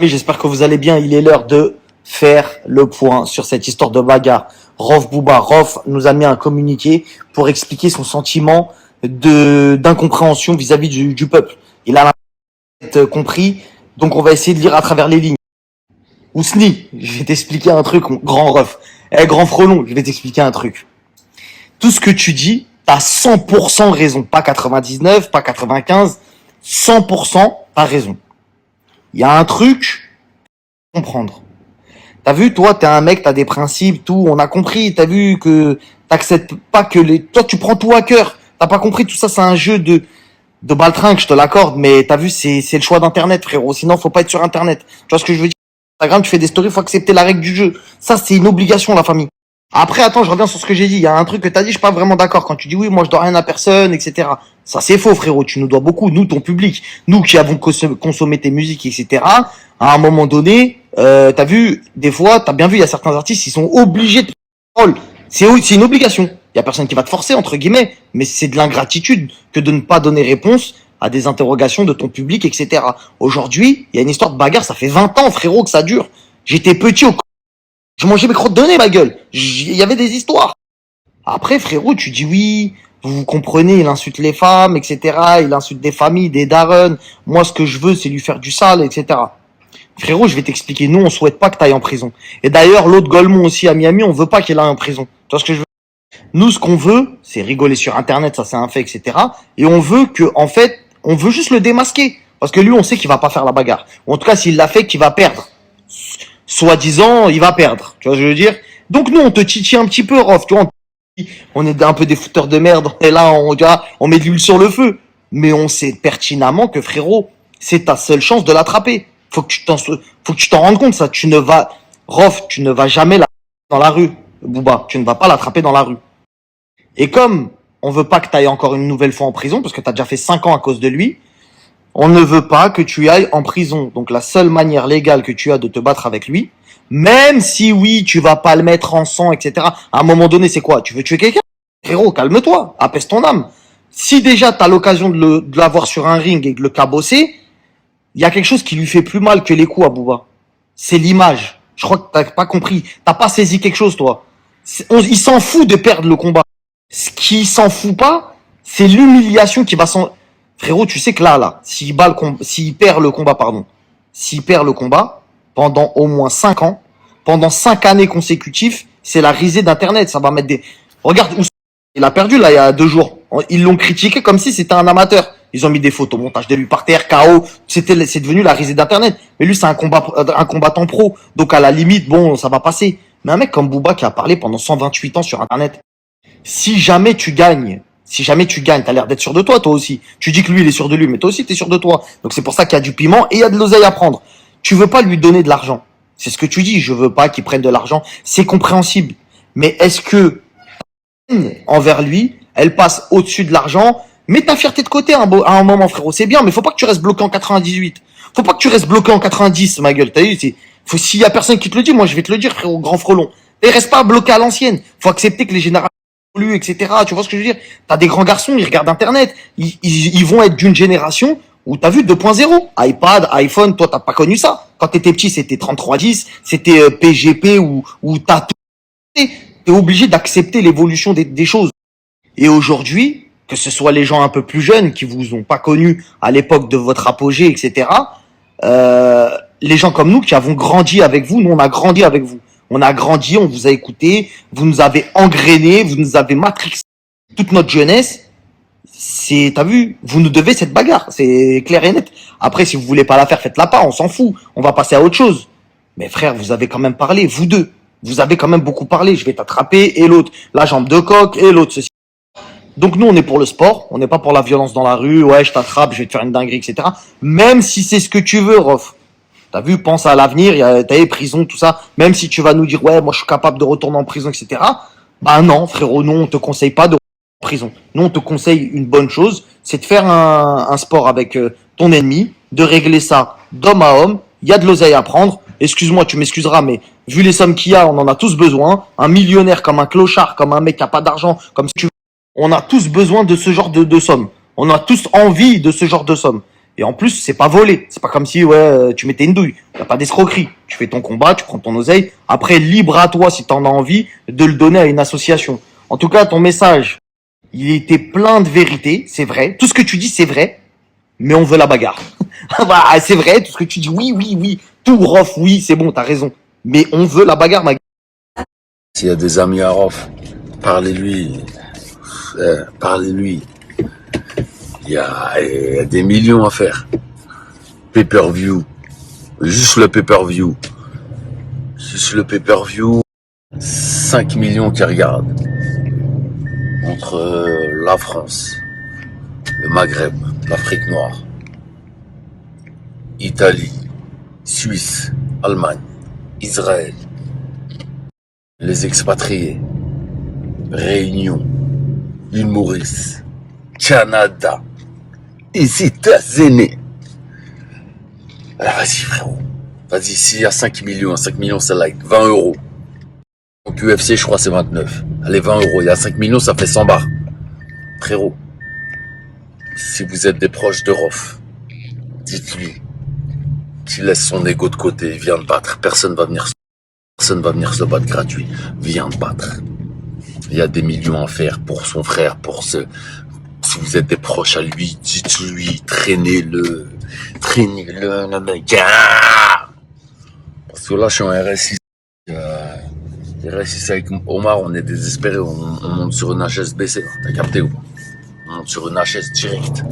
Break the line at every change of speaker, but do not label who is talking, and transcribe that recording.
J'espère que vous allez bien. Il est l'heure de faire le point sur cette histoire de bagarre. Rof Bouba, Rof nous a mis un communiqué pour expliquer son sentiment d'incompréhension vis-à-vis du peuple. Il a compris, donc on va essayer de lire à travers les lignes. Ousni, je vais t'expliquer un truc, grand Rof. Grand Frelon, je vais t'expliquer un truc. Tout ce que tu dis, t'as 100% raison. Pas 99, pas 95, 100% t'as raison. Il y a un truc à comprendre. T'as vu, toi, t'es un mec, t'as des principes, tout, on a compris. T'as vu que t'acceptes pas que toi, tu prends tout à cœur. T'as pas compris, tout ça, c'est un jeu de baltringue, je te l'accorde, mais t'as vu, c'est le choix d'Internet, frérot. Sinon, faut pas être sur Internet. Tu vois ce que je veux dire? Instagram, tu fais des stories, faut accepter la règle du jeu. Ça, c'est une obligation, la famille. Après, attends, je reviens sur ce que j'ai dit. Il y a un truc que t'as dit, je suis pas vraiment d'accord. Quand tu dis oui, moi, je dois rien à personne, etc. Ça, c'est faux, frérot. Tu nous dois beaucoup. Nous, ton public. Nous qui avons consommé tes musiques, etc. À un moment donné, t'as vu, des fois, t'as bien vu, il y a certains artistes, ils sont obligés de prendre parole. C'est une obligation. Il y a personne qui va te forcer, entre guillemets. Mais c'est de l'ingratitude que de ne pas donner réponse à des interrogations de ton public, etc. Aujourd'hui, il y a une histoire de bagarre. Ça fait 20 ans, frérot, que ça dure. J'étais petit je mangeais mes crottes de nez, ma gueule. Il y avait des histoires. Après, frérot, tu dis oui, vous comprenez, il insulte les femmes, etc. Il insulte des familles, des darons. Moi, ce que je veux, c'est lui faire du sale, etc. Frérot, je vais t'expliquer. Nous, on souhaite pas que tu ailles en prison. Et d'ailleurs, l'autre Golemont aussi à Miami, on veut pas qu'il aille en prison. Tu vois ce que je veux? Nous, ce qu'on veut, c'est rigoler sur Internet, ça c'est un fait, etc. Et on veut que, en fait, on veut juste le démasquer. Parce que lui, on sait qu'il va pas faire la bagarre. Ou en tout cas, s'il l'a fait, qu'il va perdre. Soi-disant, il va perdre. Tu vois ce que je veux dire? Donc nous, on te titille un petit peu, Rof. Tu vois, on est un peu des fouteurs de merde. Et là, on met de l'huile sur le feu. Mais on sait pertinemment que, frérot, c'est ta seule chance de l'attraper. Faut que tu t'en rendes compte, ça. Rof, tu ne vas jamais dans la rue. Bouba, tu ne vas pas l'attraper dans la rue. Et comme on veut pas que tu ailles encore une nouvelle fois en prison, parce que tu as déjà fait 5 ans à cause de lui, on ne veut pas que tu ailles en prison. Donc la seule manière légale que tu as de te battre avec lui, même si oui, tu vas pas le mettre en sang, etc. À un moment donné, c'est quoi? Tu veux tuer quelqu'un? Frérot, calme-toi, apaise ton âme. Si déjà tu as l'occasion de l'avoir sur un ring et de le cabosser, il y a quelque chose qui lui fait plus mal que les coups à Bouba. C'est l'image. Je crois que t'as pas compris. T'as pas saisi quelque chose, toi. Il s'en fout de perdre le combat. Ce qui s'en fout pas, c'est l'humiliation qui va s'en... Frérot, tu sais que là, s'il perd le combat, pendant au moins 5 ans, pendant 5 années consécutives, c'est la risée d'Internet. Ça va mettre des... Regarde où il a perdu, là, il y a 2 jours. Ils l'ont critiqué comme si c'était un amateur. Ils ont mis des photos, montage de lui par terre, KO. C'est devenu la risée d'Internet. Mais lui, c'est un combattant pro. Donc, à la limite, bon, ça va passer. Mais un mec comme Bouba qui a parlé pendant 128 ans sur Internet. Si jamais tu gagnes, t'as l'air d'être sûr de toi aussi. Tu dis que lui, il est sûr de lui, mais toi aussi, t'es sûr de toi. Donc c'est pour ça qu'il y a du piment et il y a de l'oseille à prendre. Tu veux pas lui donner de l'argent. C'est ce que tu dis, je veux pas qu'il prenne de l'argent. C'est compréhensible. Mais est-ce que, envers lui, elle passe au-dessus de l'argent? Mets ta fierté de côté à un moment, frérot. C'est bien, mais faut pas que tu restes bloqué en 98. Faut pas que tu restes bloqué en 90, ma gueule. T'as vu, s'il y a personne qui te le dit, moi, je vais te le dire, frérot, grand frelon. Et reste pas bloqué à l'ancienne. Faut accepter que les générations évoluent, etc. Tu vois ce que je veux dire? T'as des grands garçons, ils regardent Internet. Ils vont être d'une génération où t'as vu 2.0. iPad, iPhone, toi, t'as pas connu ça. Quand t'étais petit, c'était 3310, c'était PGP ou t'as tout. T'es obligé d'accepter l'évolution des choses. Et aujourd'hui, que ce soit les gens un peu plus jeunes qui vous ont pas connu à l'époque de votre apogée, etc. Les gens comme nous qui avons grandi avec vous, nous on a grandi avec vous. On a grandi, on vous a écouté, vous nous avez engrainés, vous nous avez matrixé toute notre jeunesse. T'as vu, vous nous devez cette bagarre, c'est clair et net. Après, si vous voulez pas la faire, faites-la pas, on s'en fout. On va passer à autre chose. Mais frère, vous avez quand même parlé, vous deux. Vous avez quand même beaucoup parlé. Je vais t'attraper et l'autre, la jambe de coq et l'autre ceci. Donc nous, on est pour le sport, on n'est pas pour la violence dans la rue. Ouais, je t'attrape, je vais te faire une dinguerie, etc. Même si c'est ce que tu veux, Rof. T'as vu, pense à l'avenir, t'as les prisons, tout ça. Même si tu vas nous dire, ouais, moi je suis capable de retourner en prison, etc. Bah non, frérot, non, on te conseille pas de retourner en prison. Nous, on te conseille une bonne chose, c'est de faire un sport avec ton ennemi, de régler ça d'homme à homme. Il y a de l'oseille à prendre. Excuse-moi, tu m'excuseras, mais vu les sommes qu'il y a, on en a tous besoin. Un millionnaire comme un clochard, comme un mec qui a pas d'argent, on a tous besoin de ce genre de sommes. On a tous envie de ce genre de sommes. Et en plus, c'est pas volé. C'est pas comme si tu mettais une douille. Y a pas d'escroquerie. Tu fais ton combat, tu prends ton oseille. Après, libre à toi, si t'en as envie, de le donner à une association. En tout cas, ton message, il était plein de vérité, c'est vrai. Tout ce que tu dis, c'est vrai. Mais on veut la bagarre. Bah, c'est vrai, tout ce que tu dis, oui, oui, oui. Tout, Rof, oui, c'est bon, t'as raison. Mais on veut la bagarre, ma.
S'il y a des amis à Rof, parlez-lui. Parlez-lui. Il y a des millions à faire. Pay-per-view. Juste le pay-per-view. Juste le pay-per-view. 5 millions qui regardent. Entre la France, le Maghreb, l'Afrique noire, Italie, Suisse, Allemagne, Israël, les expatriés, Réunion, l'île Maurice, Canada, les États-Unis. Alors vas-y frérot, vas-y, s'il y a 5 millions c'est like 20 euros. Donc UFC je crois c'est 29. Allez 20 euros, il y a 5 millions ça fait 100 bars. Frérot, si vous êtes des proches de Rof, dites-lui qu'il laisse son ego de côté, il vient de battre, personne va venir se battre gratuit, viens de battre. Il y a des millions à faire pour son frère, si vous êtes des proches à lui, dites-lui, traînez-le, le mec. Parce que là, je suis en RS6. RS6 avec Omar, on est désespéré, on monte sur une HS baissée. T'as capté ou pas? On monte sur une HS direct.